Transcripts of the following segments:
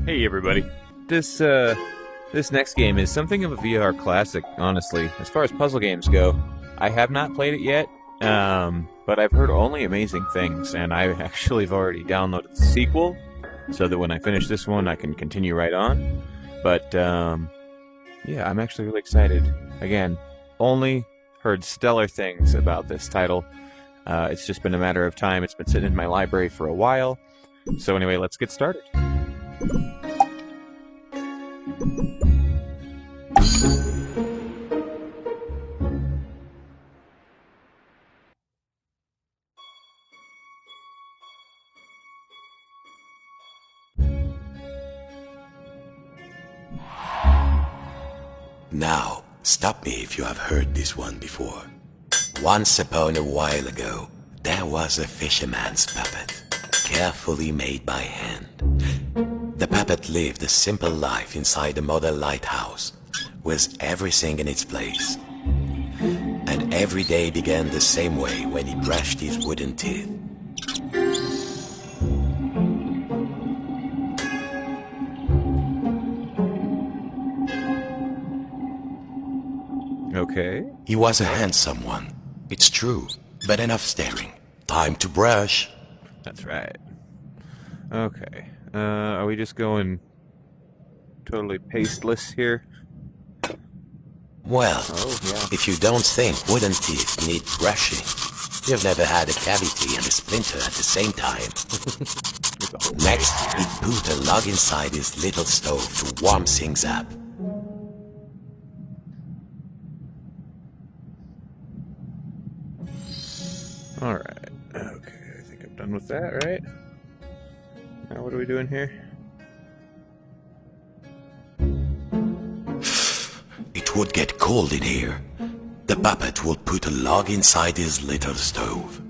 Hey everybody. This this next game is something of a VR classic, honestly. As far as puzzle games go, I have not played it yet, but I've heard only amazing things, and I actually have already downloaded the sequel, so that when I finish this one, I can continue right on. But yeah, I'm actually really excited. Again, only heard stellar things about this title. It's just been a matter of time. It's been sitting in my library for a while. So anyway, let's get started. Now, stop me if you have heard this one before. Once upon a while ago, there was a fisherman's puppet, carefully made by hand. The puppet lived a simple life inside a model lighthouse, with everything in its place. And every day began the same way when he brushed his wooden teeth. Okay. He was a handsome one, it's true, but enough staring. Time to brush. That's right. Okay. Are we just going totally pasteless here? Well, Oh, yeah. if you don't think wooden teeth need brushing, you've never had a cavity and a splinter at the same time. Next, he put a log inside his little stove to warm things up. Alright. Okay, I think I'm done with that, right? Now what are we doing here? It would get cold in here. The puppet would put a log inside his little stove.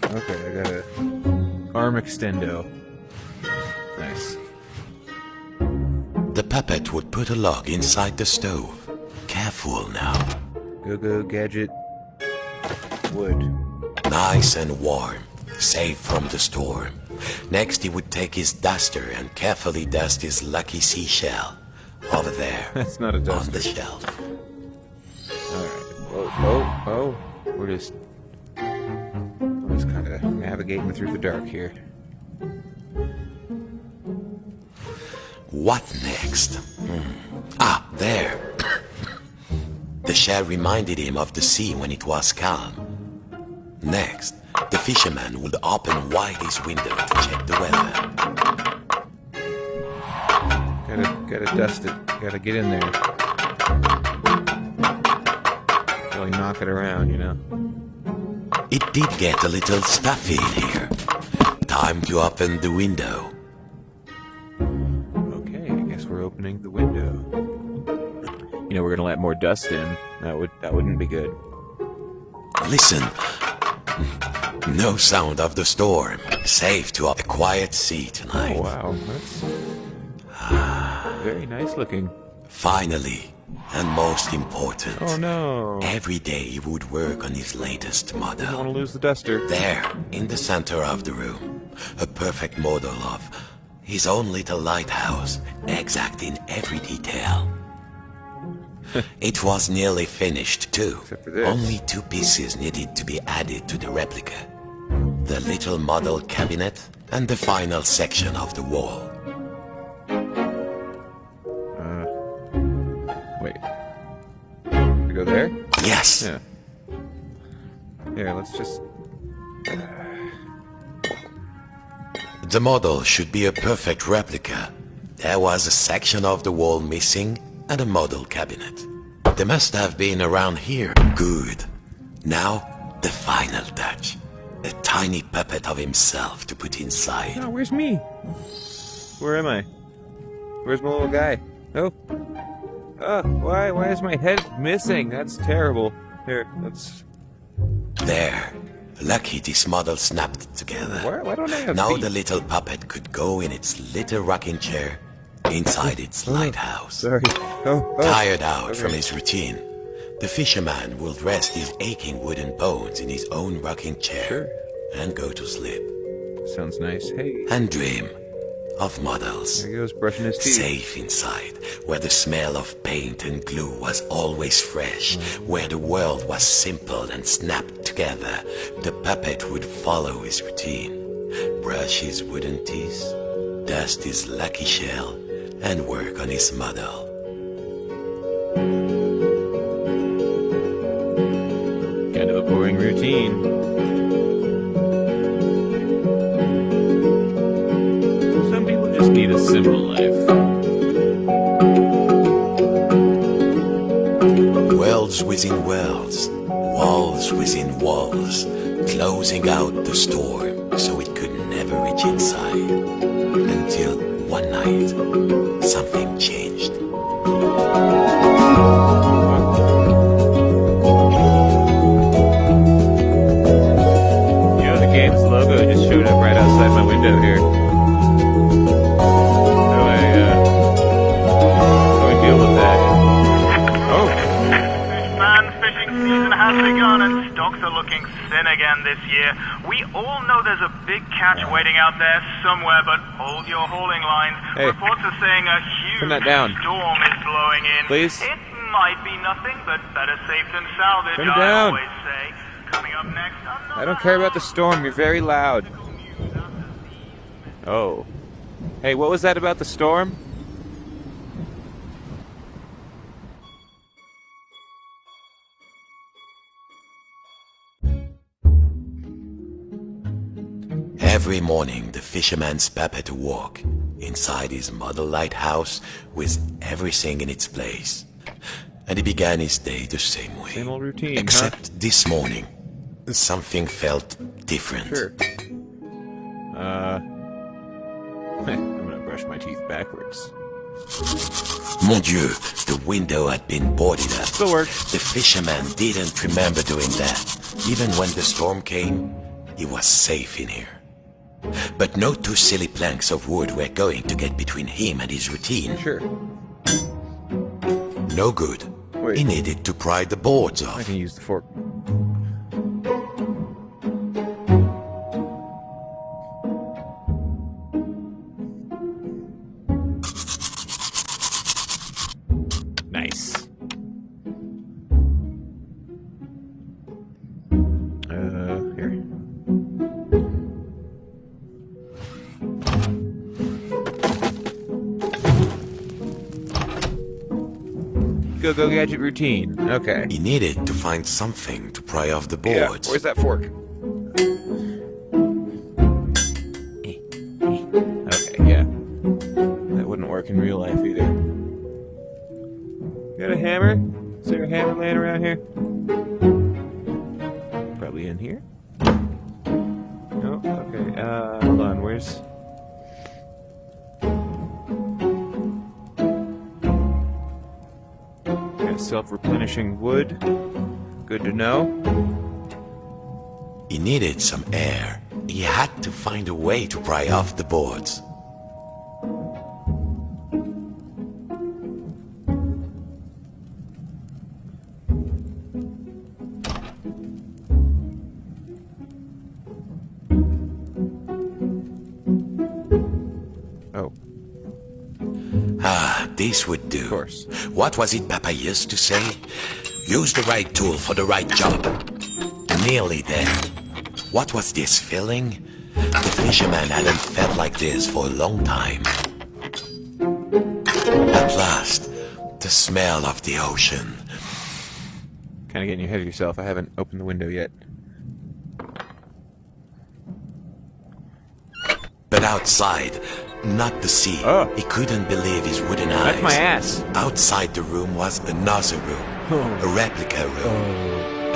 Okay, I got a arm extendo. Nice. The puppet would put a log inside the stove. Careful now. Go gadget. Wood. Nice and warm, safe from the storm. Next, he would take his duster and carefully dust his lucky seashell over there That's not a on duster. the shelf. Alright. Oh. We're just kind of navigating through the dark here. What next? Ah, there. The shell reminded him of the sea when it was calm. Next, the fisherman would open wide his window to check the weather. Gotta dust it. Gotta get in there. Really knock it around, you know? It did get a little stuffy in here. Time to open the window. Okay, I guess we're opening the window. You know, we're gonna let more dust in. That wouldn't be good. Listen. No sound of the storm. Safe to a quiet sea tonight. Oh wow, that's very nice looking. Finally, and most important, Oh no. every day he would work on his latest I don't want model. to lose the duster. There, in the center of the room, a perfect model of his own little lighthouse, exact in every detail. It was nearly finished too. Except for this. Only two pieces needed to be added to the replica. The little model cabinet and the final section of the wall. Wait. We go there? Yes, Yeah. Here, let's just... the model should be a perfect replica. There was a section of the wall missing and a model cabinet. They must have been around here. Good. Now, the final touch. A tiny puppet of himself to put inside. Oh, where's me? Where am I? Where's my little guy? Oh. Why is my head missing? That's terrible. Here, let's... There. Lucky this model snapped together. Why don't I have Now feet? the little puppet could go in its little rocking chair inside its lighthouse. Sorry. Oh. Tired out Okay. from his routine, the fisherman will rest his aching wooden bones in his own rocking chair Sure. and go to sleep. Sounds nice. Hey. and dream of models. There he goes, brushing his teeth. Safe inside, where the smell of paint and glue was always fresh, where the world was simple and snapped together, the puppet would follow his routine. Brush his wooden teeth, dust his lucky shell, and work on his model. Kind of a boring routine. Some people just need a simple life. Worlds within worlds, walls within walls, closing out the storm so it could never reach inside. Until one night, something changed. The game's logo just showed up right outside my window here. How do I deal with that? Oh, Man, fishing season has begun and stocks are looking thin again this year. We all know there's a big catch waiting out there somewhere, but hold your hauling lines. Hey. Reports are saying a huge Turn that down. storm is blowing in. Please. It might be nothing, but better safe than salvage, Turn it I down. always say. Coming up next, I don't care about the storm. You're very loud. Oh. Hey, what was that about the storm? Every morning, the fisherman's puppet awoke inside his model lighthouse with everything in its place. And he began his day the same way. Same old routine, Except this morning, something felt different. Sure. I'm gonna brush my teeth backwards. Mon Dieu, the window had been boarded up. Still works. The fisherman didn't remember doing that. Even when the storm came, he was safe in here. But no two silly planks of wood were going to get between him and his routine. Sure. No good. Wait. He needed to pry the boards I off. can use the fork. Nice. Here. Go gadget routine. Okay. He needed to find something to pry off the Yeah. boards. Where's that fork? Okay, yeah. That wouldn't work in real life either. Got a hammer? Is there a hammer laying around here? Probably in here. No? Okay, hold on, where's... Got self-replenishing wood. Good to know. He needed some air. He had to find a way to pry off the boards. Oh, Ah, this would do. of course. What was it Papa used to say? Use the right tool for the right job. Nearly there. What was this feeling? The fisherman hadn't felt like this for a long time. At last, the smell of the ocean. Kind of getting ahead of yourself. I haven't opened the window yet. But outside, not the sea. Oh. He couldn't believe his wooden eyes. That's my ass. Outside the room was another room, a replica room.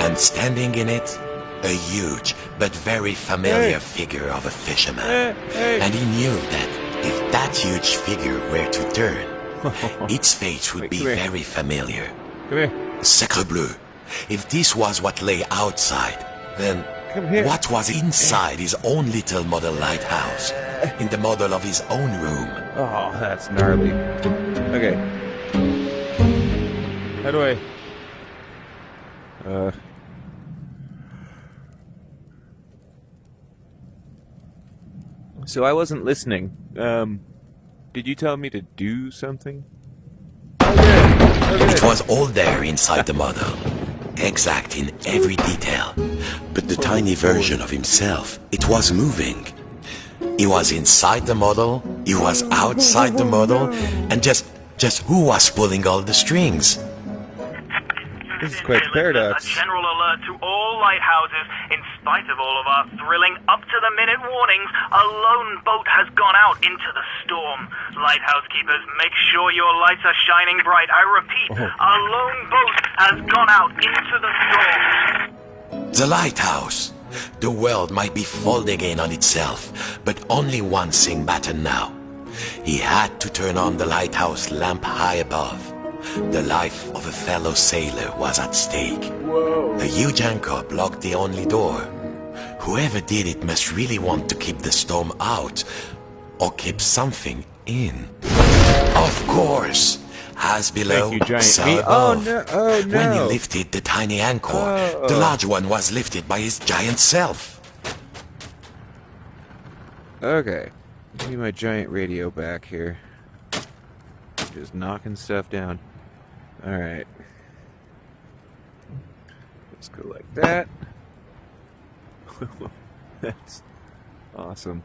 And standing in it, a huge but very familiar figure of a fisherman. And he knew that if that huge figure were to turn, its face would Wait, be come here. very familiar. Come here. Sacre bleu. If this was what lay outside, then Come here. what was inside his own little model lighthouse, in the model of his own room? Oh, that's gnarly. Okay. How do I... So I wasn't listening. Did you tell me to do something? It was all there inside the model, exact in every detail. But the tiny version of himself, it was moving. He was inside the model, he was outside the model, and just who was pulling all the strings? This is quite a A paradox. general alert to all lighthouses. In spite of all of our thrilling up-to-the-minute warnings, a lone boat has gone out into the storm. Lighthouse keepers, make sure your lights are shining bright. I repeat, a lone boat has gone out into the storm. The lighthouse. The world might be folding in on itself, but only one thing mattered now. He had to turn on the lighthouse lamp high above. The life of a fellow sailor was at stake. A huge anchor blocked the only door. Whoever did it must really want to keep the storm out, or keep something in. Of course! As below, Thank you, giant so meat. above. Oh, no. Oh, no. When he lifted the tiny anchor, the large one was lifted by his giant self. Okay. Give me my giant radio back here. Just knocking stuff down. Alright. Let's go like that. That's awesome.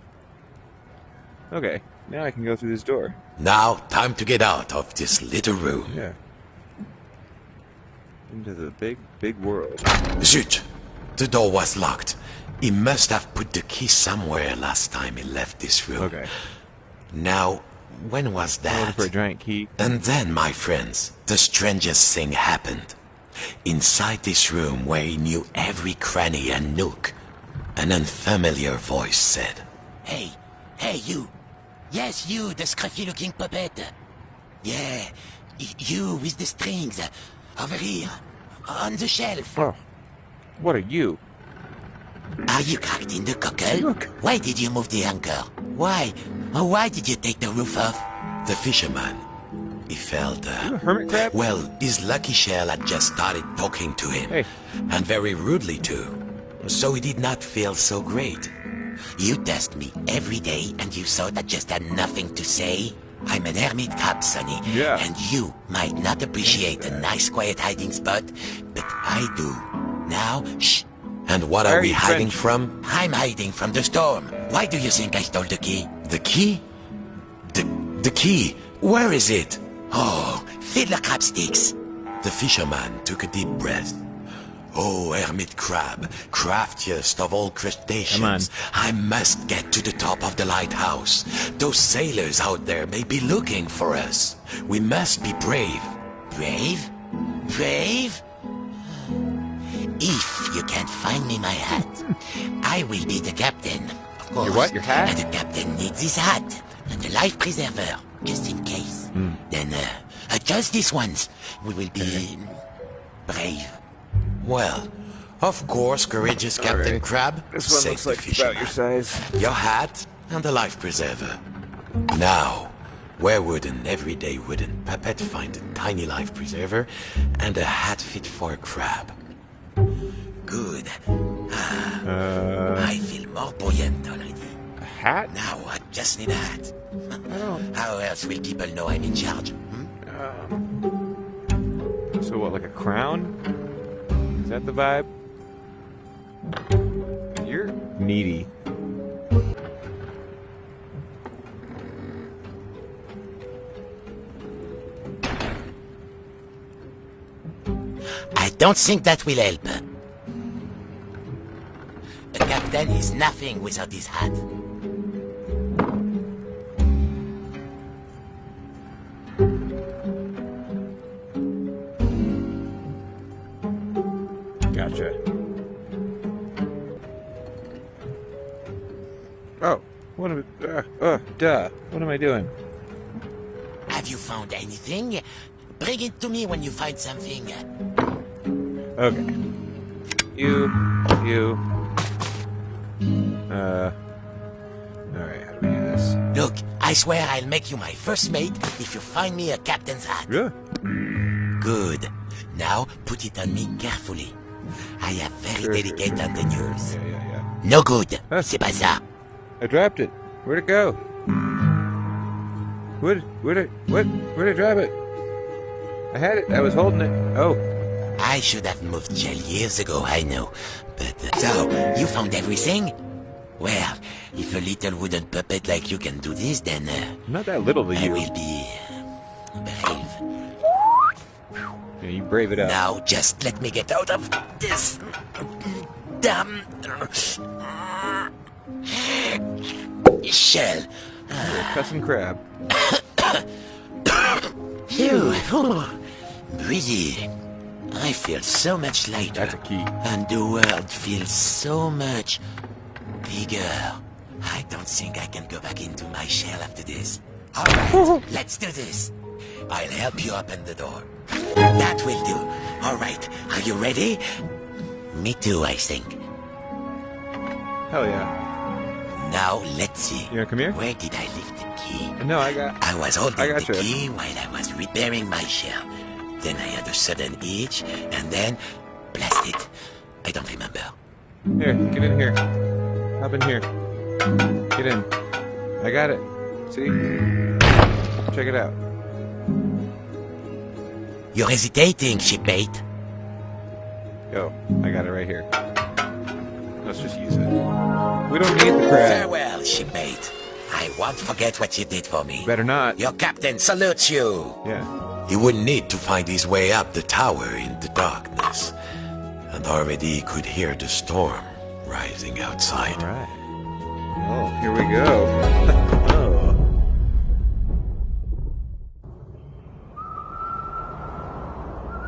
Okay, now I can go through this door. Now, time to get out of this little room. Yeah. Into the big, big world. Zut! The door was locked. He must have put the key somewhere last time he left this room. Okay. Now, when was I'm looking that? for a giant key. And then, my friends, the strangest thing happened. Inside this room where he knew every cranny and nook, an unfamiliar voice said, Hey, you. Yes, you, the scruffy-looking puppet. Yeah, you with the strings. Over here, on the shelf. Oh. What are you? Are you cracked in the cockle? Look. Why did you move the anchor? Why? Oh, why did you take the roof off? the fisherman. He felt, You a hermit crab? well, his lucky shell had just started talking to him. Hey. And very rudely too. So he did not feel so great. You test me every day and you thought I just had nothing to say? I'm an hermit crab, Sonny. Yeah. And you might not appreciate a nice quiet hiding spot, but I do. Now, shh. And what Why are are we you hiding French? from? I'm hiding from the storm. Why do you think I stole the key? The key? The key? Where is it? Oh, fiddler crab sticks. The fisherman took a deep breath. Oh, hermit crab, craftiest of all crustaceans, I must get to the top of the lighthouse. Those sailors out there may be looking for us. We must be brave. Brave? Brave? If you can't find me my hat, I will be the captain. Of course. Your what? Your hat? And the captain needs his hat. And a life preserver, just in case. Then, just this once, we will be brave. Well, of course, courageous Captain right. Crab. This one said looks the like it's about your fisherman. size. Your hat and the life preserver. Now, where would an everyday wooden puppet find a tiny life preserver and a hat fit for a crab? Good. I feel more buoyant already. A hat? Now I just need a hat. I don't... How else will people know I'm in charge? So what, like a crown? Is that the vibe? You're needy. I don't think that will help. The captain is nothing without his hat. Gotcha. Oh, what am I... duh. What am I doing? Have you found anything? Bring it to me when you find something. Okay. You... Alright, how do we do this? Look, I swear I'll make you my first mate if you find me a captain's hat. Yeah. Good. Now put it on me carefully. I have very Sure, delicate sure. undernews. Yeah. No good. Huh? C'est pas ça. I dropped it. Where'd it go? Where'd I drop it? I had it. I was holding it. Oh. I should have moved gel years ago, I know. But, so, you found everything? Well, if a little wooden puppet like you can do this, then, Not that little to I you. will be... brave. Yeah, you brave it up. Now, just let me get out of this... damn... shell. Custom crab. Phew. Breathe. I feel so much lighter. That's a key. And the world feels so much bigger. I don't think I can go back into my shell after this. Alright, let's do this. I'll help you open the door. That will do. Alright, are you ready? Me too, I think. Hell yeah. Now, let's see. You wanna come here? Where did I leave the key? No, I got... I was holding I got the you. key while I was repairing my shell. Then I had a sudden itch, and then... blast it. I don't remember. Here, get in here. Hop in here. Get in. I got it. See? Check it out. You're hesitating, shipmate. Yo, I got it right here. Let's just use it. We don't need the crab. Farewell, shipmate. I won't forget what you did for me. Better not. Your captain salutes you. Yeah. He would need to find his way up the tower in the darkness. And already he could hear the storm rising outside. All right. Oh, here we go. Oh.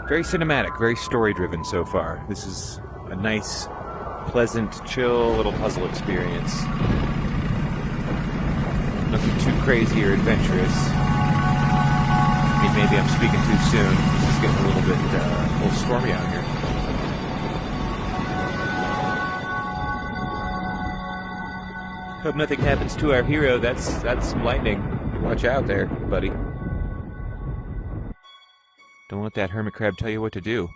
Very cinematic, very story-driven so far. This is a nice, pleasant, chill little puzzle experience. Nothing too crazy or adventurous. I mean, maybe I'm speaking too soon. This is getting a little stormy out here. Hope nothing happens to our hero. That's some lightning. Watch out there, buddy. Don't let that hermit crab tell you what to do.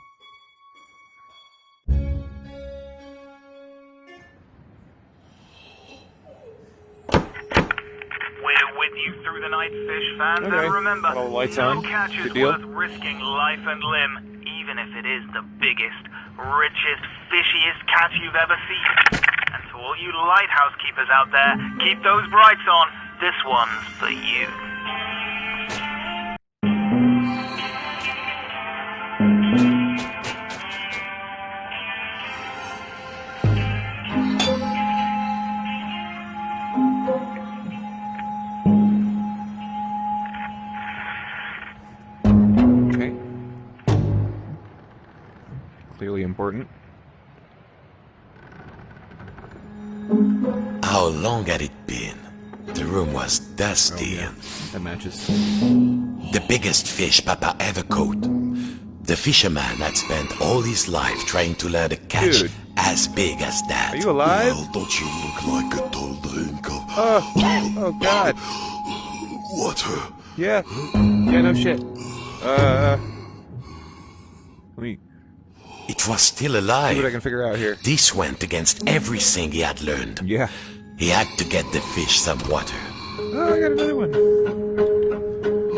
We're with you through the night, fish fans, Okay. and remember, Got all the lights no on. catch is Good deal. worth risking life and limb, even if it is the biggest, richest, fishiest catch you've ever seen. And to all you lighthouse keepers out there, keep those brights on. This one's for you. Okay. Clearly important. How long had it been? The room was dusty and That matches. the biggest fish Papa ever caught. The fisherman had spent all his life trying to learn a catch Dude. as big as that. Are you alive? Well, don't you look like a tall drink of Oh God. water? Yeah. Yeah, no shit. Let me It was still see what I alive. can figure out here. This went against everything he had learned. Yeah. He had to get the fish some water. Oh, I got another one.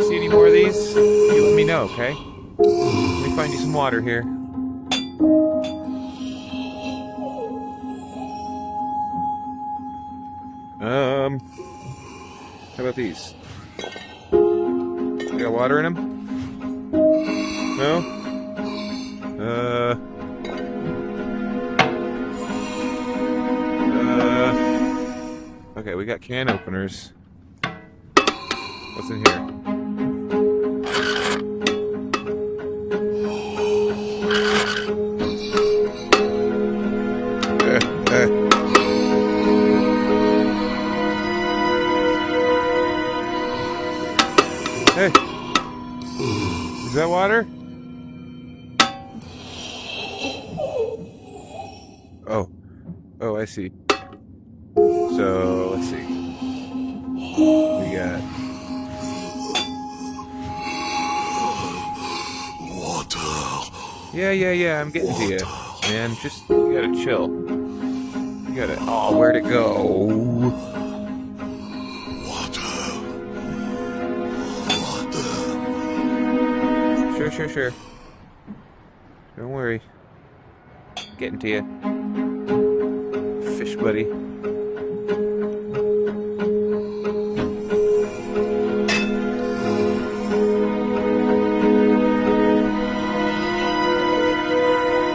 See any more of these? You let me know, okay? Let me find you some water here. How about these? You got water in them? No? Okay, we got can openers. What's in here? Hey, is that water? Oh, I see. So let's see. We got Water. yeah. I'm getting to you, man. Just you gotta chill. You gotta. Oh, where'd it go? sure. Don't worry. Getting to you. Fish buddy.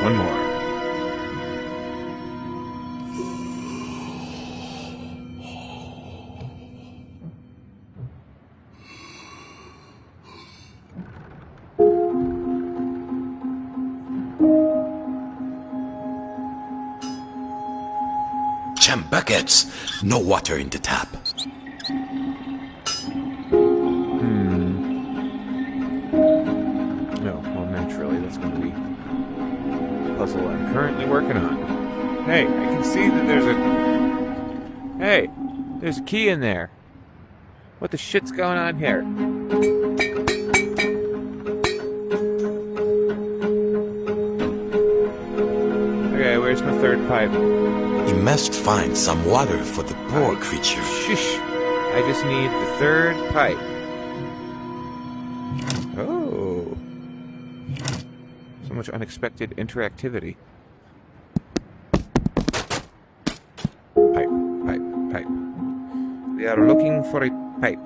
One more. Jam buckets. No water in the tap. No, well, naturally, that's going to be the puzzle I'm currently working on. Hey, I can see that there's a... Hey, there's a key in there. What the shit's going on here? Okay, where's my third pipe? He must find some water for the poor creature. Shush! I just need the third pipe. Oh. So much unexpected interactivity. Pipe, pipe, pipe. We are looking for a pipe.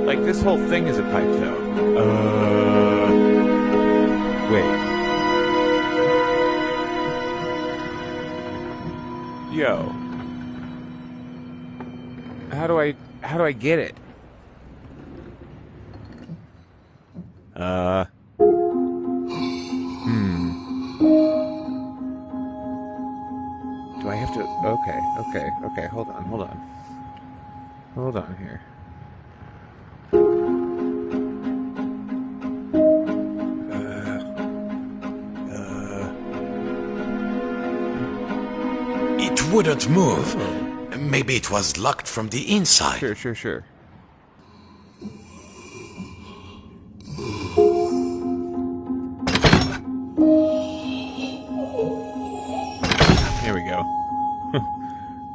Like, this whole thing is a pipe, though. Wait. Yo. How do I get it? Do I have to... Okay, hold on here. It wouldn't move. Maybe it was locked from the inside. Sure. Here we go.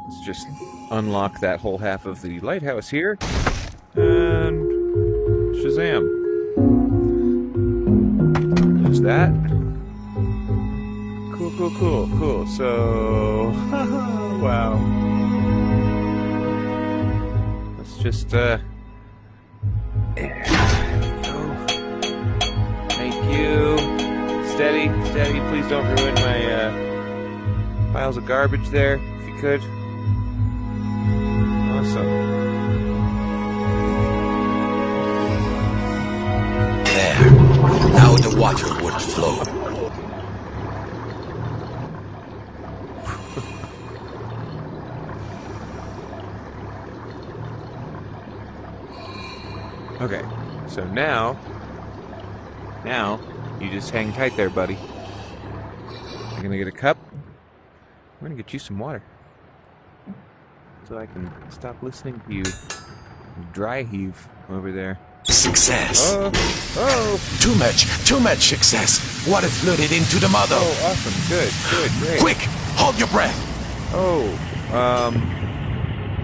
Let's just unlock that whole half of the lighthouse here. And... Shazam. There's that. Cool. So... wow. Let's just, there we go. Thank you. Steady. Please don't ruin my, piles of garbage there, if you could. Awesome. There. Now the water would flow. Okay, so now you just hang tight there, buddy. I'm gonna get a cup. I'm gonna get you some water, so I can stop listening to you dry heave over there. Success. Oh! Too much success. Water flooded into the mother. Oh, awesome! Good, great. Quick, hold your breath. Oh,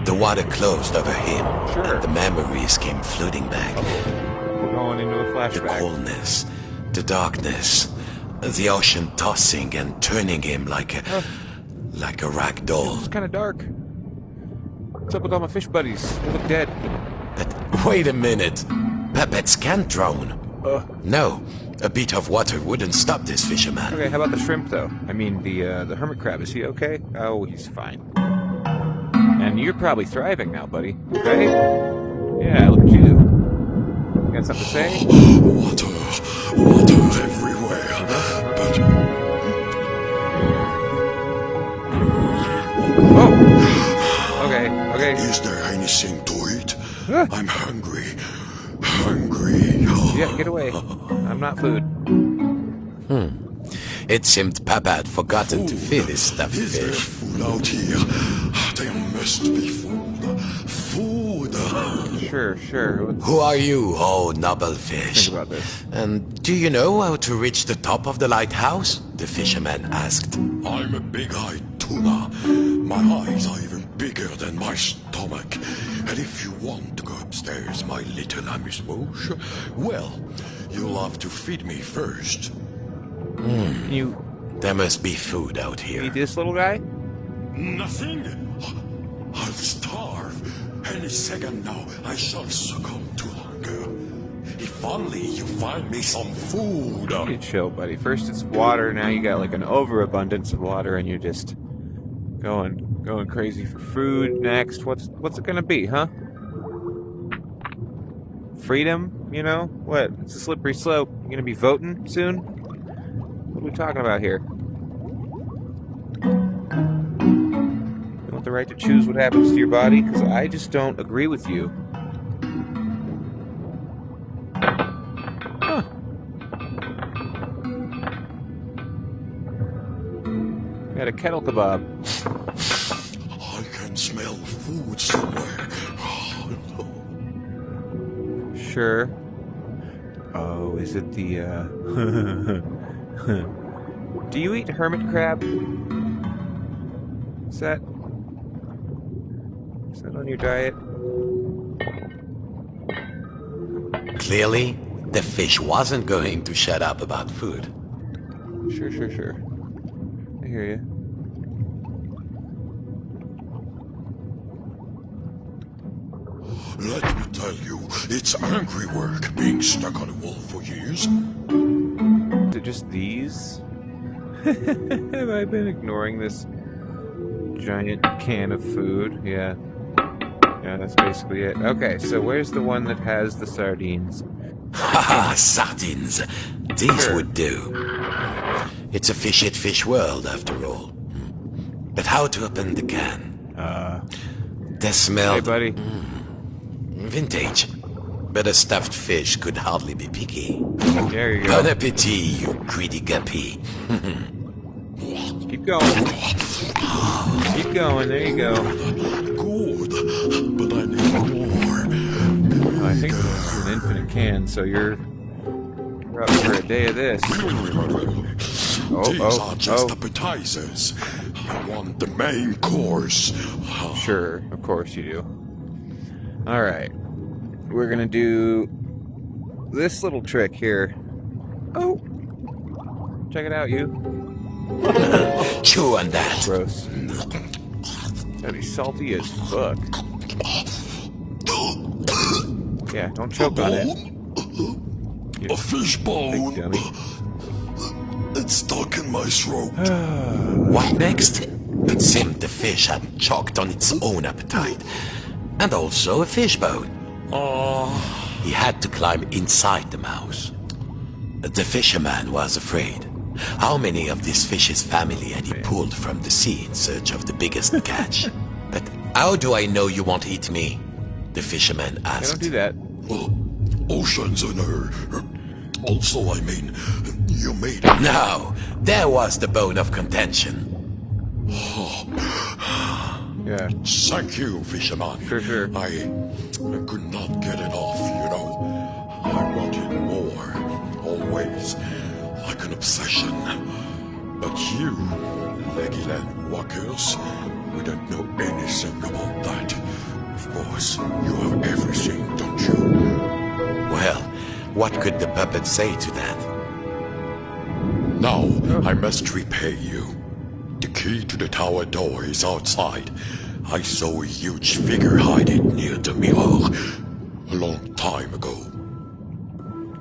The water closed over him, Sure. and the memories came flooding back. we're going into a The flashback. coldness, the darkness, the ocean tossing and turning him like a rag doll. It's kind of dark. What's up with all my fish buddies? They look dead. But wait a minute, puppets can't drown. No, a bit of water wouldn't stop this fisherman. Okay, how about the shrimp, though? I mean, the hermit crab, is he okay? Oh, he's fine. And you're probably thriving now, buddy. Okay? Yeah, look at you. You got something to say? Water everywhere. But Oh! Okay. is there anything to eat? Huh? I'm hungry. Yeah, get away. I'm not food. It seemed Papa had forgotten to feed his stuffed Is there fish. food out here? There must be food. Food. Sure. Let's Who are you, oh noble fish? think about this. And do you know how to reach the top of the lighthouse? The fisherman asked. I'm a big-eyed tuna. My eyes are even bigger than my stomach. And if you want to go upstairs, my little amuse-bouche, well, you'll have to feed me first. Can you There must be food out here. eat this little guy? Nothing? I'll starve. Any second now, I shall succumb to hunger. If only you find me some food. You chill, buddy. First it's water, now you got like an overabundance of water, and you're just going crazy for food. Next, what's it gonna be, huh? Freedom, you know? What? It's a slippery slope. You gonna be voting soon? What are we talking about here? You want the right to choose what happens to your body? Because I just don't agree with you. Huh. Got a kettle kebab. I can smell food somewhere. Sure. Oh, is it the, Do you eat hermit crab? Is that on your diet? Clearly, the fish wasn't going to shut up about food. Sure. I hear you. Let me tell you, it's angry work being stuck on a wall for years. Is it just these? Have I been ignoring this giant can of food? Yeah, that's basically it. Okay, so where's the one that has the sardines? Haha, sardines. These Sure. would do. It's a fish world, after all. But how to open the can? The smell... Hey, buddy. Vintage. But a stuffed fish could hardly be picky. There you Bon go. appetit, you greedy guppy. Keep going. Keep going. There you go. Good, but I need more. Oh, I think this is an infinite can, so you're up for a day of this. These are just appetizers. I want the main course. Sure, of course you do. Alright. We're gonna do this little trick here. Oh! Check it out, you. Chew on that. Gross. Gotta be salty as fuck. Yeah, don't choke on it. A fish Big bone. dummy. It's stuck in my throat. What next? It seemed the fish had choked on its own appetite. And also a fish bone. He had to climb inside the mouse. The fisherman was afraid. How many of this fish's family had he pulled from the sea in search of the biggest catch? But how do I know you won't eat me? The fisherman Yeah, asked. don't do that. Oceans and also, I mean, you made No, there was the bone of contention. Yeah. Thank you, fisherman. Sure. I could not get enough, you know. I wanted more, always, like an obsession. But you, leggy-land walkers, we don't know anything about that. Of course, you have everything, don't you? Well, what could the puppet say to that? Now, I must repay you. The key to the tower door is outside. I saw a huge figure hiding near the mirror a long time ago.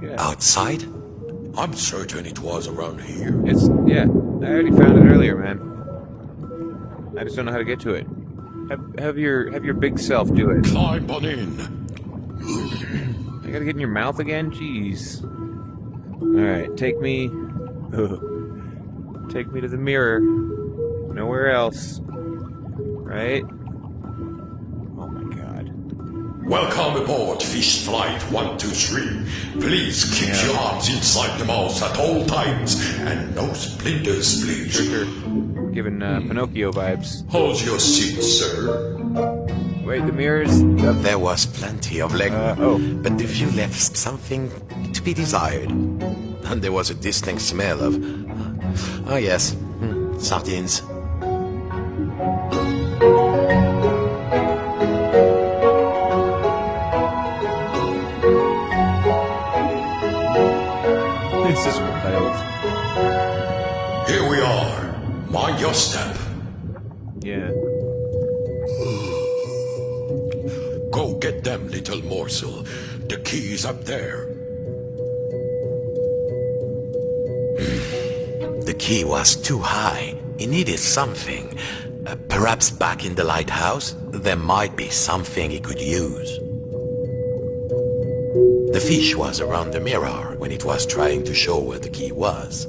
Yeah. Outside? I'm certain it was around here. Yeah. I already found it earlier, man. I just don't know how to get to it. Have your big self do it. Climb on in. I gotta get in your mouth again? Jeez. Alright, take me to the mirror. Nowhere else. Right? Oh my god. Welcome aboard Fish Flight 123. Please keep your arms inside the mouth at all times, and no splinters, please. Sure. Giving Pinocchio vibes. Hold your seat, sir. Wait, the mirrors. There was plenty of leg, but the view left something to be desired. And there was a distinct smell of... oh yes, sardines. This is wild. Here we are. Mind your step. Yeah. Go get them, little morsel. The key is up there. The key was too high. It needed something. Perhaps back in the lighthouse, there might be something he could use. The fish was around the mirror when it was trying to show where the key was.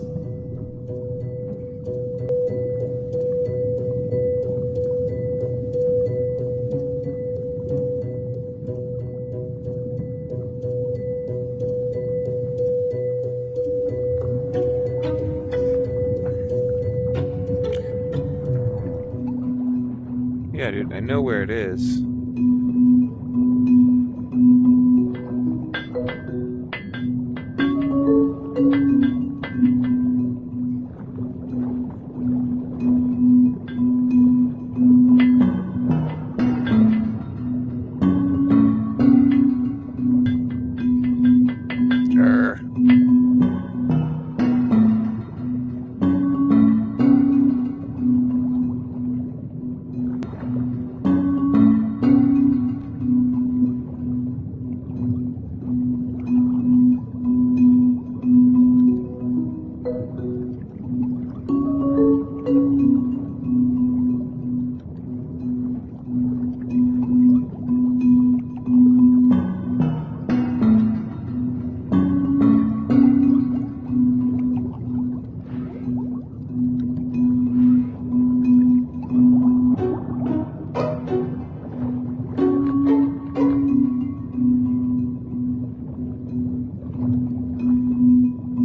Yeah, dude, I know where it is.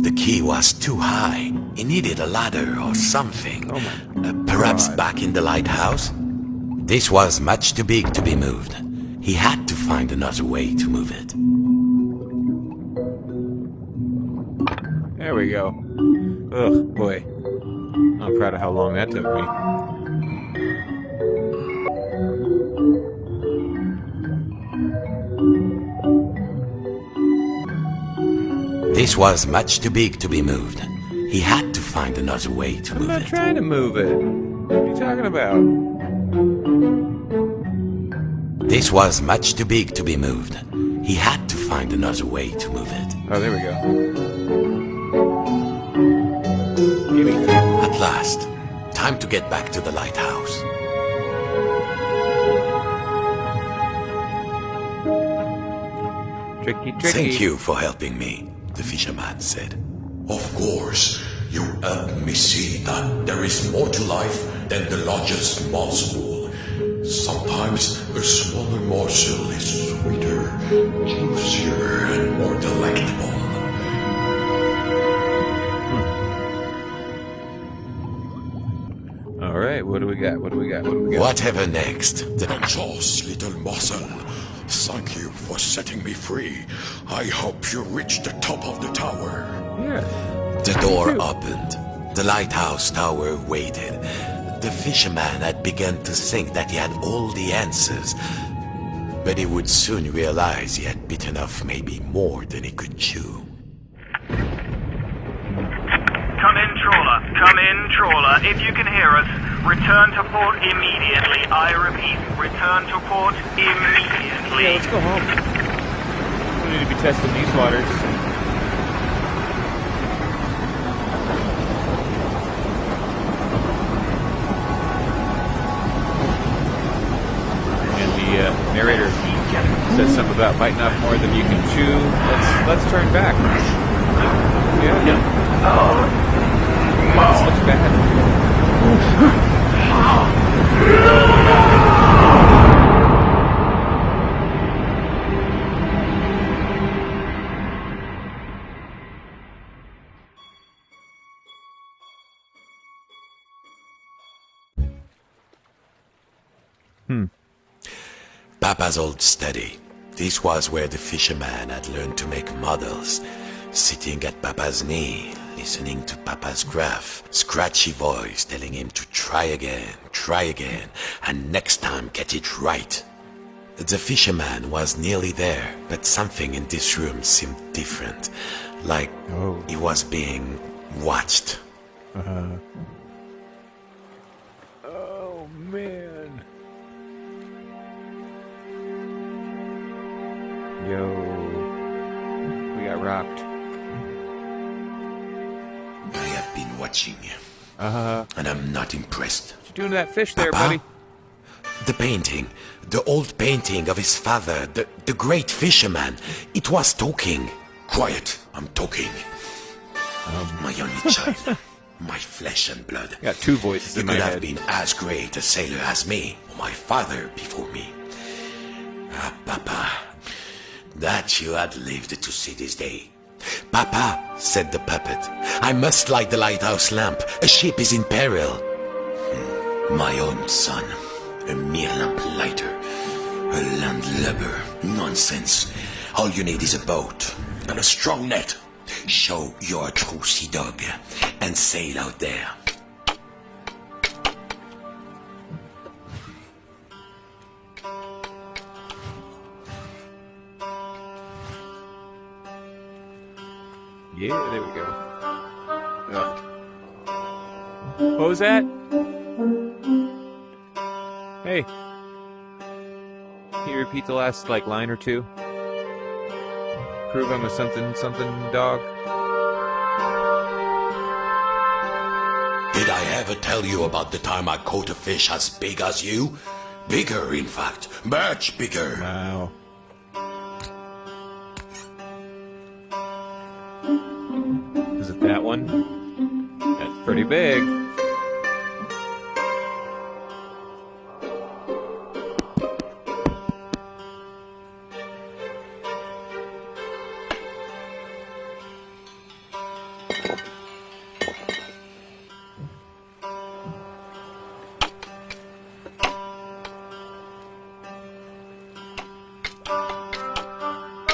The key was too high. He needed a ladder or something. Oh my Perhaps God. back in the lighthouse? This was much too big to be moved. He had to find another way to move it. There we go. Ugh, boy. I'm proud of how long that took me. This was much too big to be moved. He had to find another way to I'm move not it. trying to move it. What are you talking about? This was much too big to be moved. He had to find another way to move it. Oh, there we go. Gimme. At last, time to get back to the lighthouse. Tricky. Thank you for helping me, the fisherman said. Of course, you help me see that there is more to life than the largest morsel. Sometimes a smaller morsel is sweeter, juicier, and more delectable. All right, what do we got? Whatever next, Precious little morsel, thank you for setting me free. I hope you reach the top of the tower. Yeah. the door opened. The lighthouse tower waited. The fisherman had begun to think that he had all the answers, but he would soon realize he had bitten off maybe more than he could chew. Come in, trawler. Come in, trawler. If you can hear us, return to port immediately. I repeat, return to port immediately. Yeah, let's go home. We need to be testing these waters. And the narrator says something about biting off more than you can chew. Let's turn back. Yeah. This looks bad. Papa's old study. This was where the fisherman had learned to make models, sitting at Papa's knee, listening to Papa's gruff, scratchy voice telling him to try again, and next time get it right. The fisherman was nearly there, but something in this room seemed different, like he was being watched. Oh, man. Yo. We got rocked. I have been watching you, Uh-huh. and I'm not impressed. What you doing to that fish there, Papa? buddy? The painting, the old painting of his father, the great fisherman, it was talking. Quiet, I'm talking. My only child, my flesh and blood. Got two voices You in my could have head. been as great a sailor as me, or my father before me. Ah, Papa, that you had lived to see this day. Papa, said the puppet, I must light the lighthouse lamp. A ship is in peril. My own son, a mere lamp lighter, a landlubber. Nonsense. All you need is a boat and a strong net. Show you're a true sea dog and sail out there. Yeah, there we go. What was that? Hey. Can you repeat the last, line or two? Prove I'm a something dog. Did I ever tell you about the time I caught a fish as big as you? Bigger, in fact. Much bigger. Wow. Is it that one? That's pretty big.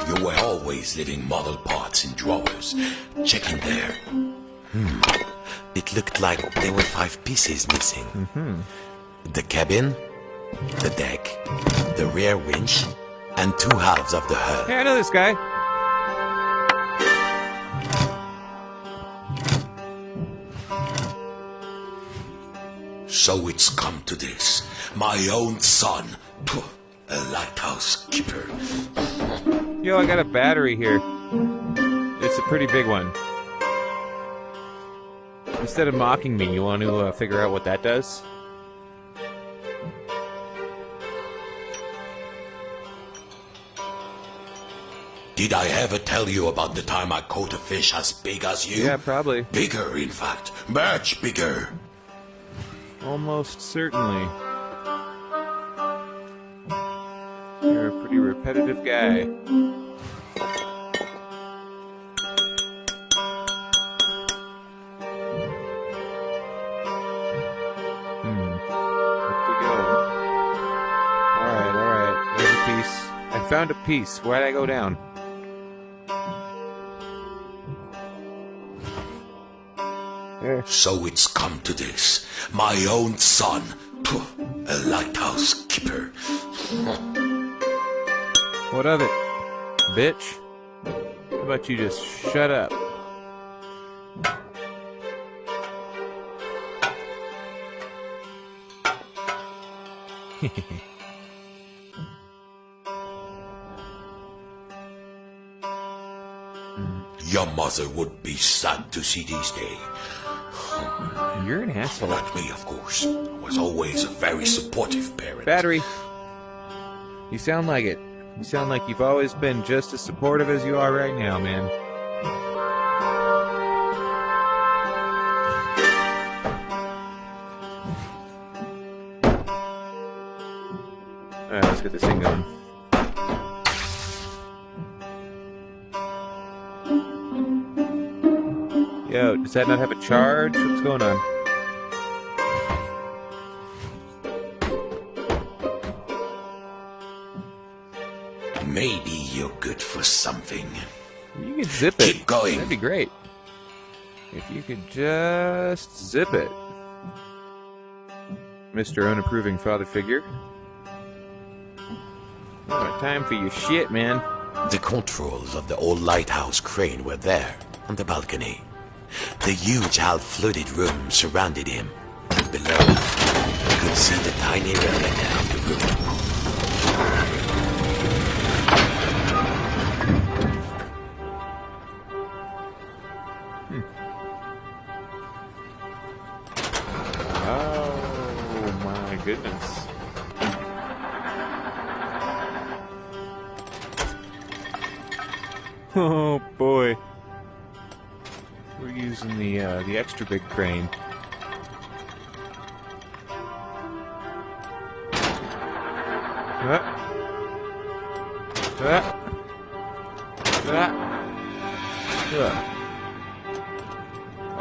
You were always leaving model parts in drawers. Check in there. It looked like there were 5 pieces missing. The cabin, the deck, the rear winch, and 2 halves of the hull. Hey, I know this guy. So it's come to this. My own son. Phew, a lighthouse keeper. Yo, I got a battery here. It's a pretty big one. Instead of mocking me, you want to figure out what that does? Did I ever tell you about the time I caught a fish as big as you? Yeah, probably. Bigger, in fact. Much bigger. Almost certainly. You're a pretty repetitive guy. Up we go. Alright. There's a piece. I found a piece. Why'd I go down? There. So it's come to this. My own son. Phew, a lighthouse keeper. What of it, bitch? How about you just shut up? Your mother would be sad to see this day. You're an asshole. Not me, of course. I was always a very supportive parent. Battery. You sound like it. You sound like you've always been just as supportive as you are right now, man. Alright, let's get this thing going. Yo, does that not have a charge? What's going on? Maybe you're good for something. You could zip it. Keep going. That'd be great. If you could just zip it. Mr. Unapproving father figure. Oh, time for your shit, man. The controls of the old lighthouse crane were there, on the balcony. The huge half-flooded room surrounded him, and below, you could see the tiny replica of the room. Oh, my goodness. Oh, boy. We're using the extra big crane.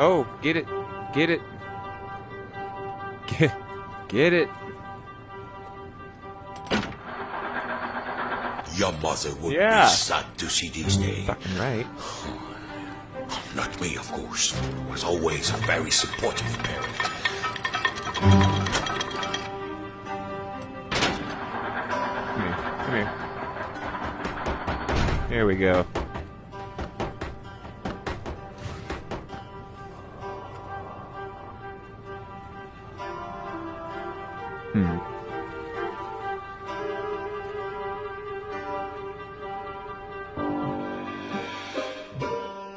Oh, get it. Get it. Get it. Your mother would be Yeah. sad to see this day. Fucking right. Not me, of course. Was always a very supportive parent. Come here. Come here. There we go.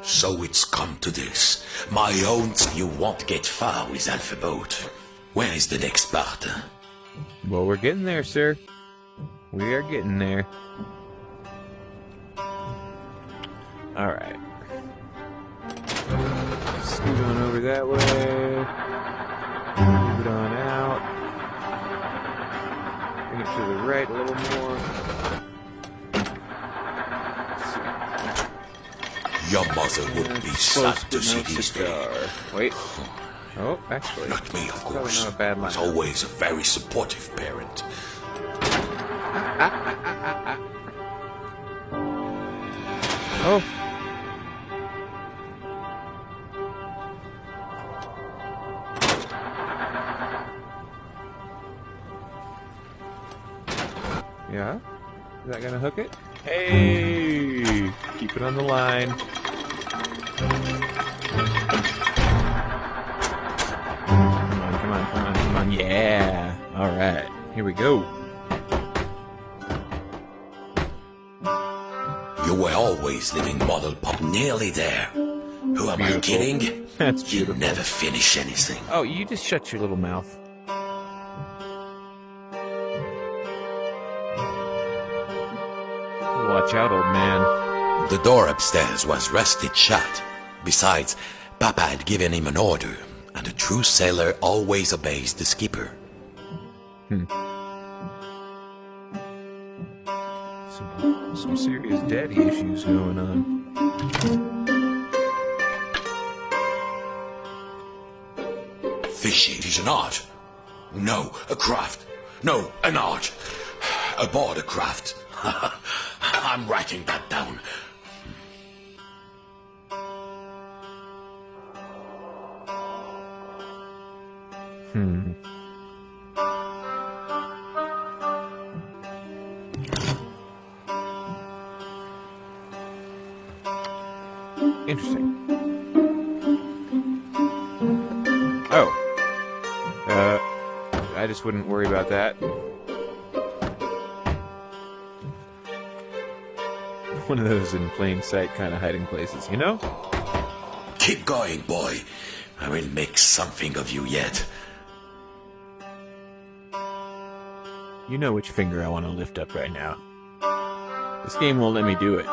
So it's come to this. My own, you won't get far with Alpha Boat. Where is the next part? Well, we're getting there, sir. We are getting there. Alright. Scoot on over that way. Move it on out. Bring it to the right a little more. Your mother would be sad to see this day. Wait. Oh, actually. Not me, of Probably course. not a bad line. Was always a very supportive parent. Oh. Yeah? Is that gonna hook it? Hey! Keep it on the line. Come on, come on, come on, come on. Yeah! Alright, here we go. You were always living model pop nearly there. Who am I Beautiful. kidding? That's You beautiful. never finish anything. Oh, you just shut your little mouth. Watch out, old man. The door upstairs was rusted shut. Besides, Papa had given him an order, and a true sailor always obeys the skipper. Some serious daddy issues going on. Fishing is an art. No, a craft. No, an art. Aboard a craft. I'm writing that down. Interesting. Oh. I just wouldn't worry about that. One of those in plain sight kind of hiding places, you know? Keep going, boy. I will make something of you yet. You know which finger I want to lift up right now. This game won't let me do it.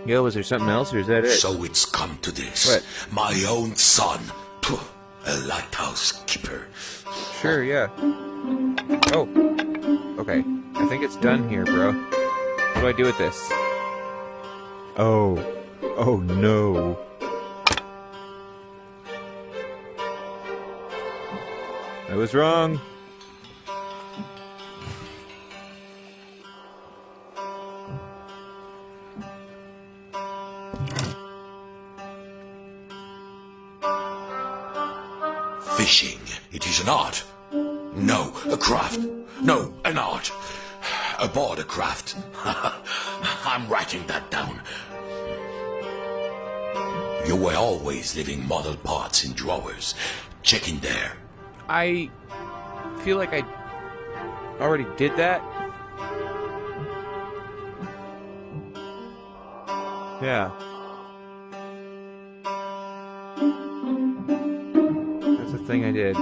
Yo, was there something else, or is that it? So it's come to this. What? My own son. Phew, a lighthouse keeper. Sure, yeah. Oh. Okay. I think it's done here, bro. What do I do with this? Oh. Oh, no. I was wrong. Fishing. It is an art. No, a craft. No, an art. Aboard a craft. I'm writing that down. You were always leaving model parts in drawers. Check in there. I feel like I already did that. Yeah. That's a thing I did.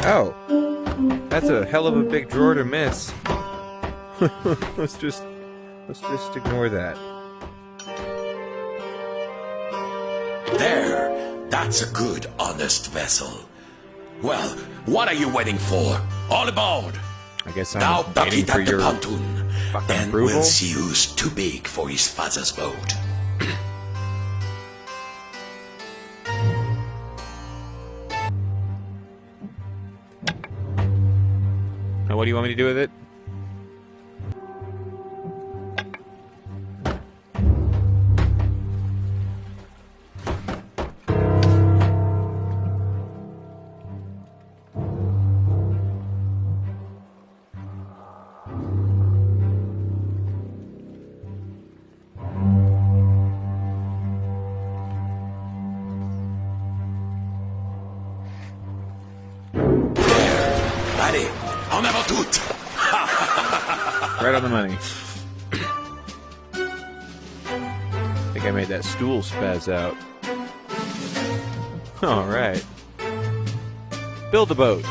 Oh, that's a hell of a big drawer to miss. let's just ignore that. There. That's a good, honest vessel. Well, what are you waiting for? All aboard. I guess Now I'm buck waiting it for at the your pontoon. fucking Then approval. we'll see who's too big for his father's boat. Now, what do you want me to do with it? Allez, en avant toute! Right on the money. I think I made that stool spaz out. Alright. Build a boat.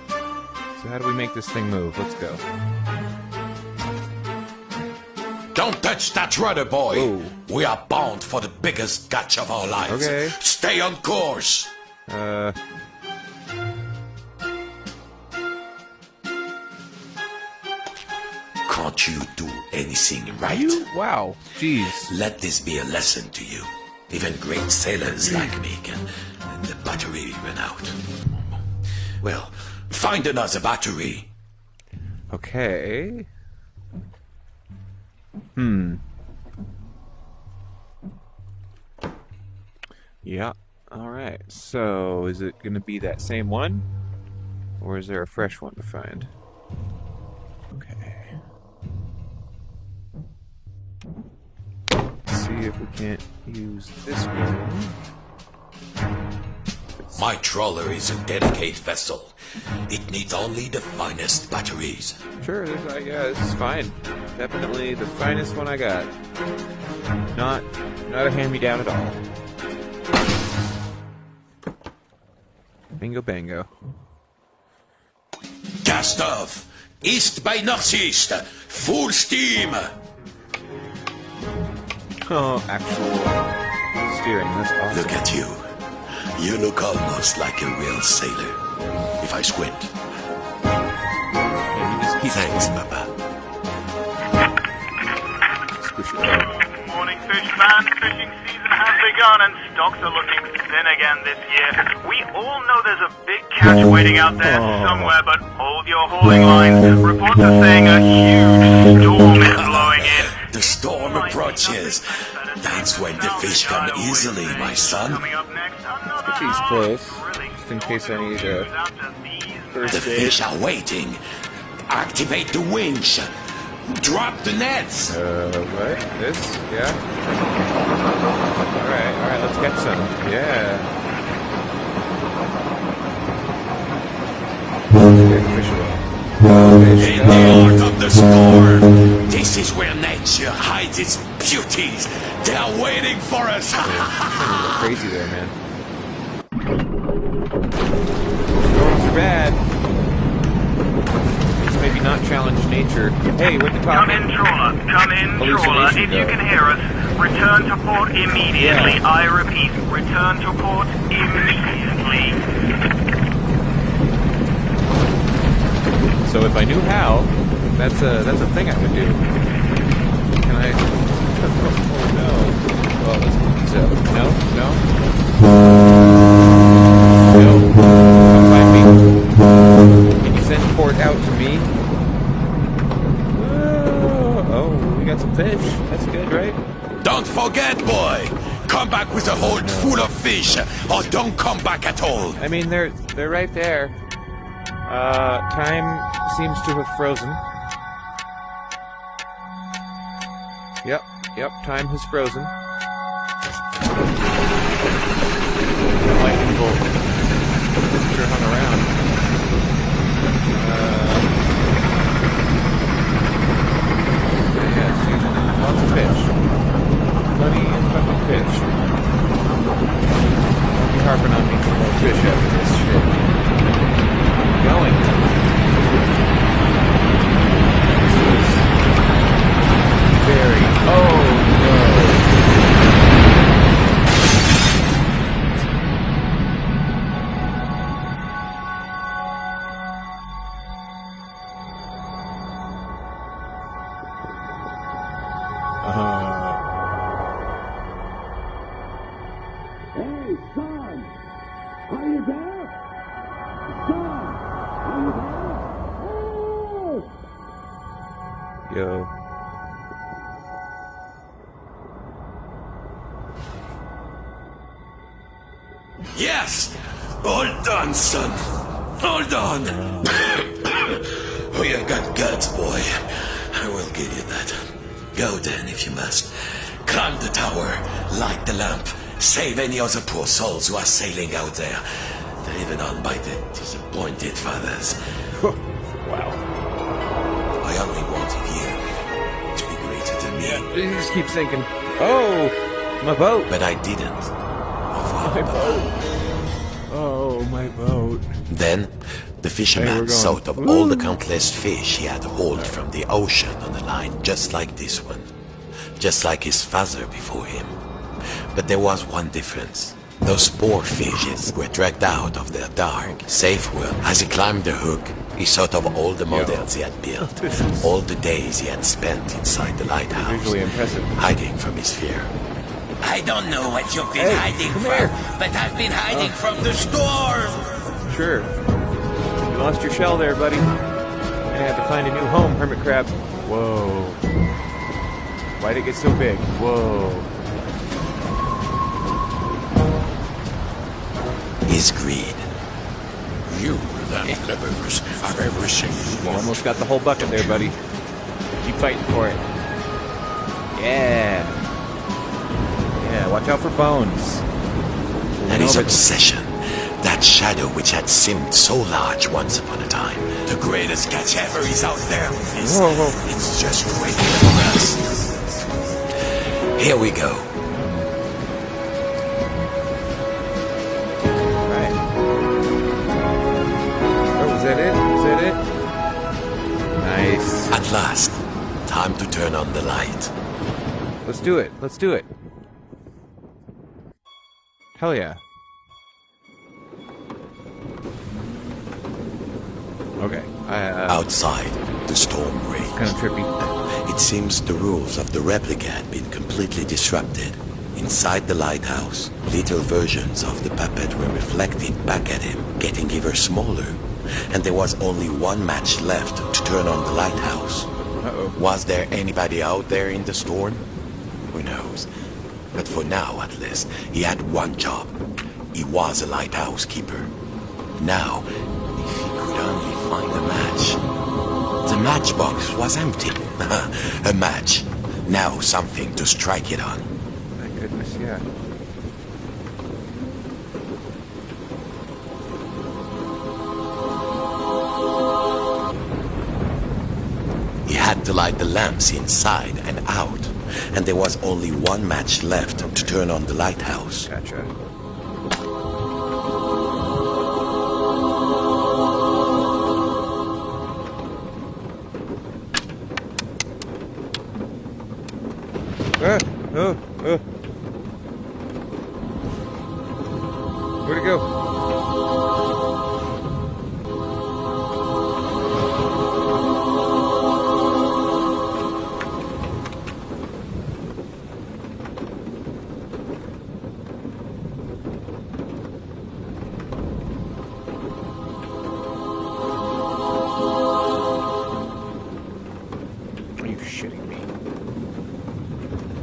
So how do we make this thing move? Let's go. Don't touch that rudder, boy. Whoa. We are bound for the biggest catch of our lives. Okay. Stay on course. Can't you do anything right? Wow. Jeez. Let this be a lesson to you. Even great sailors like me can let the battery run out. Well, find another battery. Okay. Yeah. Alright. So, is it gonna be that same one? Or is there a fresh one to find? Okay. Let's see if we can't use this one. My trawler is a dedicated vessel. It needs only the finest batteries. Sure, yeah, this is fine. Definitely the finest one I got. Not a hand-me-down at all. Bingo bango. Cast off. East by northeast. Full steam. Oh, actual steering. That's awesome. Look at you. You look almost like a real sailor. If I squint. Yeah, you just keep Thanks, Papa. squish it up. Morning, Fisherman. Fishing season has begun and stocks are looking thin again this year. We all know there's a big catch waiting out there somewhere, but hold your hauling lines. Reports are saying a huge storm is blowing in. The storm approaches. That's when the fish come easily, my son. Coming up next, another Keep these close, just in case I need a The first aid. fish are waiting. Activate the winch. Drop the nets. What? This? Yeah? Alright, let's get some. Yeah. Okay, fish away. In the art of the storm. This is where nature hides its beauties. They are waiting for us. Crazy there, man. Storms are bad. Let's maybe not challenge nature. Hey, what the Come talking? in, trawler. Come in, trawler. If you can hear us, return to port immediately. Yeah. I repeat, return to port immediately. So if I knew how, that's a thing I would do. Can I? Oh no. Well, let's so no. Don't find me. Can you send port out to me? Oh, we got some fish. That's good, right? Don't forget, boy! Come back with a hold full of fish, or don't come back at all! I mean, they're right there. Time seems to have frozen. Yep, time has frozen. The lightning bolt sure hung around. Yeah, see, lots of fish. Plenty of fucking fish. Don't be harping on me for more fish after this shit. Going. This is very. Oh no. Hey, son! Are you there? Son! Are you there? Oh! Yo. Yes! All done, son! All done! Oh, you got guts, boy. I will give you that. Go then, if you must. Climb the tower, light the lamp, save any other poor souls who are sailing out there, driven on by the disappointed fathers. Wow. I only wanted you to be greater than me. It just keeps sinking. Oh, my boat. But I didn't. My boat. Oh, my boat. Then, the Hey, fisherman we're going. thought of all the countless fish he had hauled from the ocean on a line just like this one. Just like his father before him. But there was one difference. Those poor fishes were dragged out of their dark, safe world. As he climbed the hook, he thought of all the models he had built, This is- all the days he had spent inside the lighthouse, Visually impressive. hiding from his fear. I don't know what you've been Hey, hiding come from, here. but I've been hiding from the storm. Sure. You lost your shell there, buddy. Gonna have to find a new home, hermit crab. Whoa. Why'd it get so big? Whoa. His greed. You that livers I've ever seen. You almost got the whole bucket there, buddy. Keep fighting for it. Yeah. Yeah, watch out for bones. And his No, but- obsession, that shadow which had seemed so large once upon a time. The greatest catch ever is out there with this. Whoa, whoa. It's just waiting for us. Here we go. Right. Oh, is that it? Is that it? Nice. At last, time to turn on the light. Let's do it. Let's do it. Hell yeah. Okay. Outside, the storm raged. Kind of trippy. It seems the rules of the replica had been completely disrupted. Inside the lighthouse, little versions of the puppet were reflected back at him, getting ever smaller. And there was only one match left to turn on the lighthouse. Uh-oh. Was there anybody out there in the storm? Who knows? But for now, at least, he had one job. He was a lighthouse keeper. Now, if he could only find a match. The matchbox was empty. A match. Now something to strike it on. My goodness, yeah. He had to light the lamps inside and out, and there was only one match left to turn on the lighthouse. Gotcha. Oh. Where'd it go? Are you shitting me?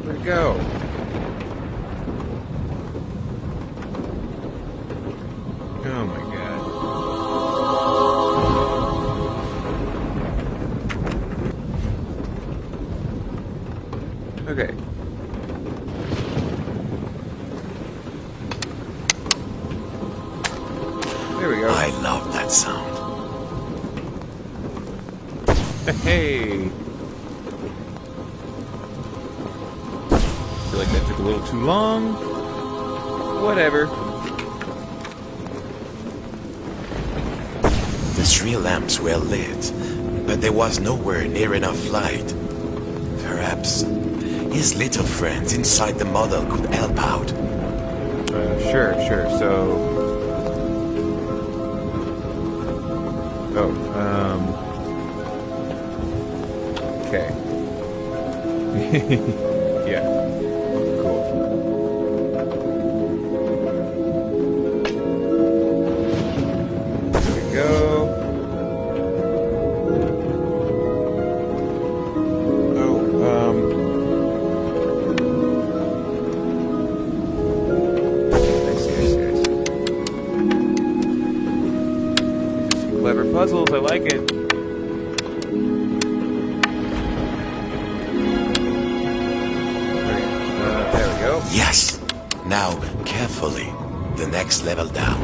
Where'd it go? Oh my god. Okay. There we go. I love that sound. Hey! Feel like that took a little too long. Whatever. The 3 lamps were lit, but there was nowhere near enough light. Perhaps his little friends inside the model could help out. Sure. So... Okay. Yeah. Cool. There we go. I see. Some clever puzzles, I like it. Yes! Now, carefully. The next level down.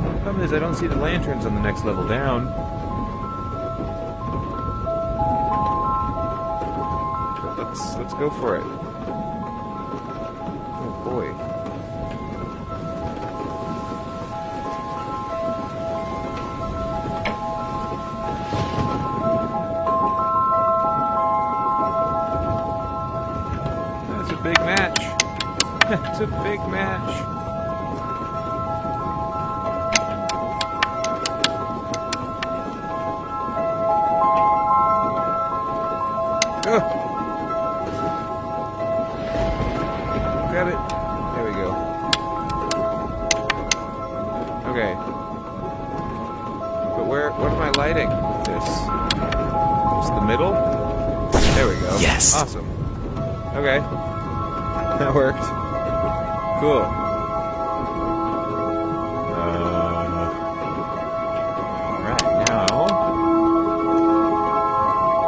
The problem is I don't see the lanterns on the next level down. But let's go for it. Oh boy. That's a big match. That's a big match. Got it. There we go. Okay. But what am I lighting with this? Just the middle? There we go. Yes. Awesome. Okay. That worked. Cool. Alright, now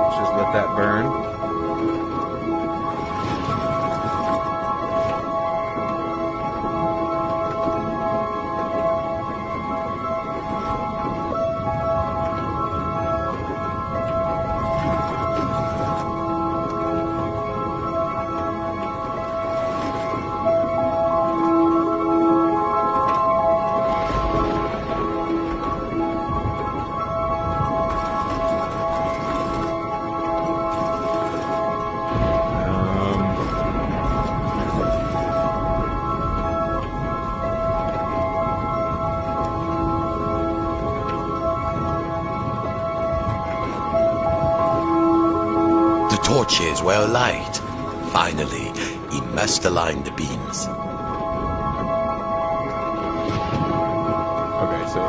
let's just let that burn. Torches were alight. Finally, he must align the beams. Okay, so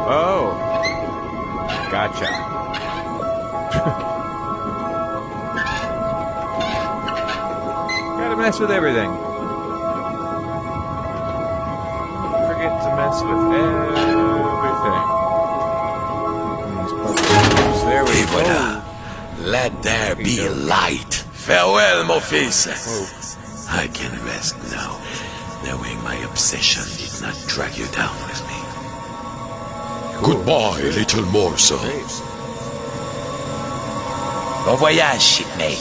gotcha. Gotta mess with everything. Forget to mess with everything. There we go. Voilà. Let there be light. Farewell, mon fils. I can rest now, knowing my obsession did not drag you down with me. Cool. Goodbye, little morsel. Great. Bon voyage, shipmate.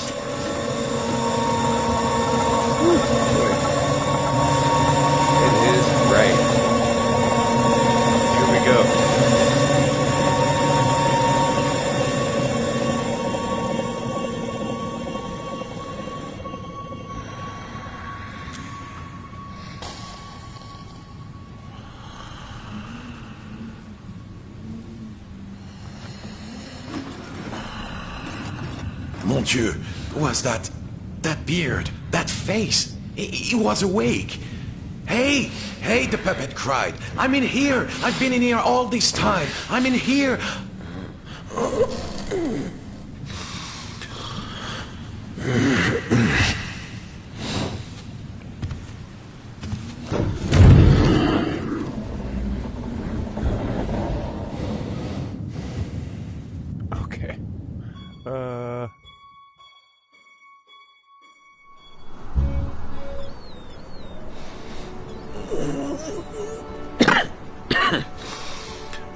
It is bright. Here we go. Dieu, was that beard, that face? He was awake. Hey, the puppet cried. I'm in here. I've been in here all this time. I'm in here. Okay.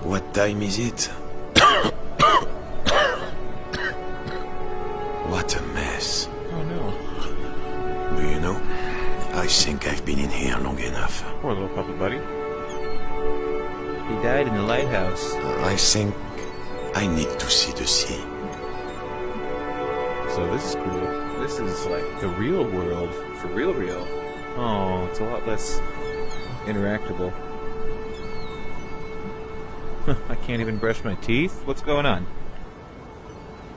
What time is it? What a mess. Oh no. Do you know? I think I've been in here long enough. Poor little puppet buddy. He died in the lighthouse. I think I need to see the sea. So this is cool. This is like the real world. For real. Oh, it's a lot less interactable. I can't even brush my teeth? What's going on?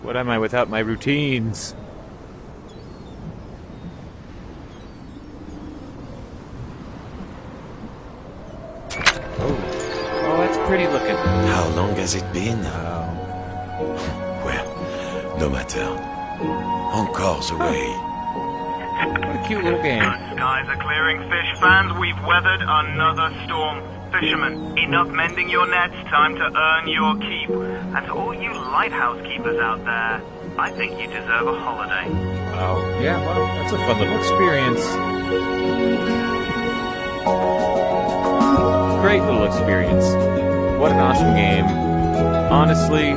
What am I without my routines? Oh, that's pretty looking. How long has it been? Wow. Well, no matter. Encore the way. What a cute little game. The skies are clearing, fish fans. We've weathered another storm. Fisherman, enough mending your nets. Time to earn your keep. And to all you lighthouse keepers out there, I think you deserve a holiday. Wow. Yeah, well, that's a fun little experience. Great little experience. What an awesome game. Honestly,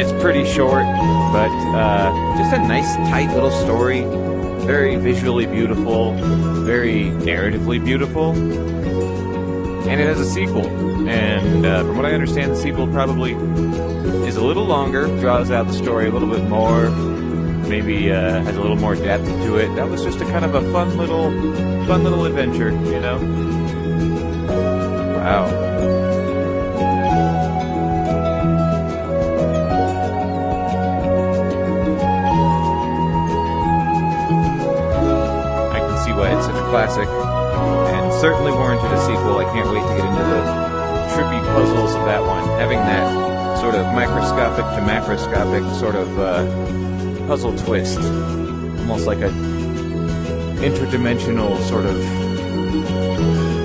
it's pretty short, but just a nice, tight little story. Very visually beautiful, very narratively beautiful. And it has a sequel. And from what I understand, the sequel probably is a little longer, draws out the story a little bit more, maybe has a little more depth to it. That was just a kind of a fun little adventure, you know? Wow. Why it's such a classic, and certainly warranted a sequel. I can't wait to get into the trippy puzzles of that one. Having that sort of microscopic to macroscopic sort of puzzle twist, almost like a interdimensional sort of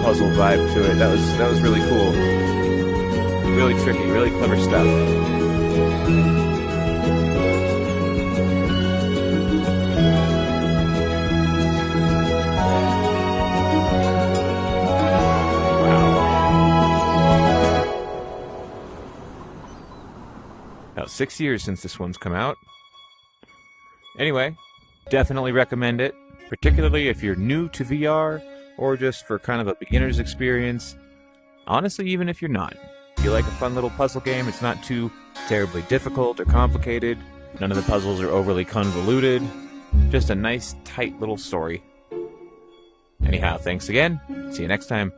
puzzle vibe to it. That was really cool, really tricky, really clever stuff. About 6 years since this one's come out. Anyway, definitely recommend it, particularly if you're new to VR or just for kind of a beginner's experience. Honestly, even if you're not. If you like a fun little puzzle game, it's not too terribly difficult or complicated. None of the puzzles are overly convoluted. Just a nice, tight little story. Anyhow, thanks again. See you next time.